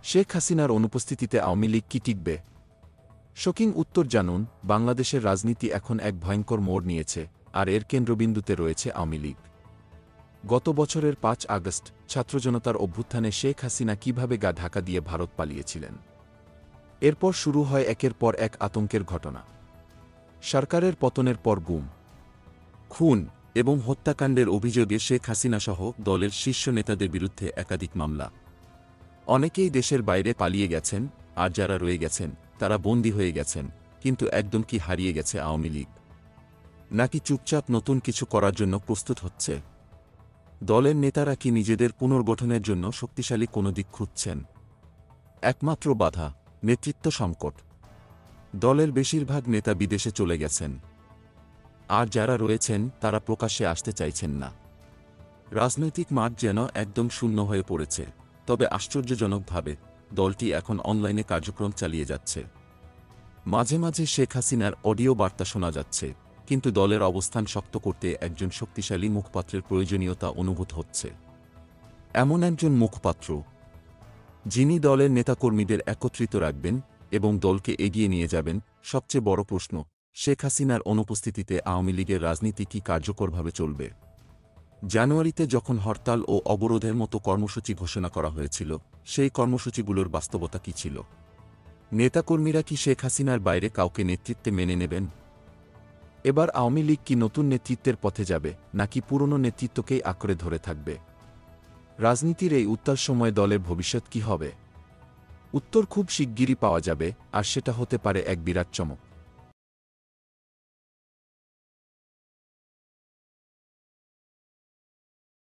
শেখ হাসিনার অনুপস্থিতিতে আওয়ামী লীগ কি টিকবে? শোকিং উত্তর জানুন। বাংলাদেশের রাজনীতি এখন এক ভয়ঙ্কর মোড় নিয়েছে, আর এর কেন্দ্রবিন্দুতে রয়েছে আওয়ামী লীগ। গত বছরের ৫ আগস্ট ছাত্রজনতার অভ্যুত্থানে শেখ হাসিনা কিভাবে গা ঢাকা দিয়ে ভারত পালিয়েছিলেন। এরপর শুরু হয় একের পর এক আতঙ্কের ঘটনা। সরকারের পতনের পর গুম, খুন এবং হত্যাকাণ্ডের অভিযোগে শেখ হাসিনাসহ দলের শীর্ষ নেতাদের বিরুদ্ধে একাধিক মামলা। অনেকেই দেশের বাইরে পালিয়ে গেছেন, আর যারা রয়ে গেছেন তারা বন্দী হয়ে গেছেন। কিন্তু একদম কি হারিয়ে গেছে আওয়ামী লীগ? নাকি চুপচাপ নতুন কিছু করার জন্য প্রস্তুত হচ্ছে? দলের নেতারা কি নিজেদের পুনর্গঠনের জন্য শক্তিশালী কোনো দিক খুঁজছেন? একমাত্র বাধা নেতৃত্ব সংকট। দলের বেশিরভাগ নেতা বিদেশে চলে গেছেন, আর যারা রয়েছেন তারা প্রকাশ্যে আসতে চাইছেন না। রাজনৈতিক মাঠ যেন একদম শূন্য হয়ে পড়েছে। তবে আশ্চর্যজনকভাবে দলটি এখন অনলাইনে কার্যক্রম চালিয়ে যাচ্ছে। মাঝে মাঝে শেখ হাসিনার অডিও বার্তা শোনা যাচ্ছে, কিন্তু দলের অবস্থান শক্ত করতে একজন শক্তিশালী মুখপাত্রের প্রয়োজনীয়তা অনুভূত হচ্ছে। এমন একজন মুখপাত্র যিনি দলের নেতাকর্মীদের একত্রিত রাখবেন এবং দলকে এগিয়ে নিয়ে যাবেন। সবচেয়ে বড় প্রশ্ন, শেখ হাসিনার অনুপস্থিতিতে আওয়ামী লীগের রাজনীতি কি কার্যকরভাবে চলবে? জানুয়ারিতে যখন হরতাল ও অবরোধের মতো কর্মসূচি ঘোষণা করা হয়েছিল, সেই কর্মসূচিগুলোর বাস্তবতা কী ছিল? নেতাকর্মীরা কি শেখ হাসিনার বাইরে কাউকে নেতৃত্বে মেনে নেবেন? এবার আওয়ামী লীগ কি নতুন নেতৃত্বের পথে যাবে, নাকি পুরনো নেতৃত্বকেই আঁকড়ে ধরে থাকবে? রাজনীতির এই উত্তাল সময়ে দলের ভবিষ্যৎ কী হবে? উত্তর খুব শিগগিরই পাওয়া যাবে, আর সেটা হতে পারে এক বিরাট চমক।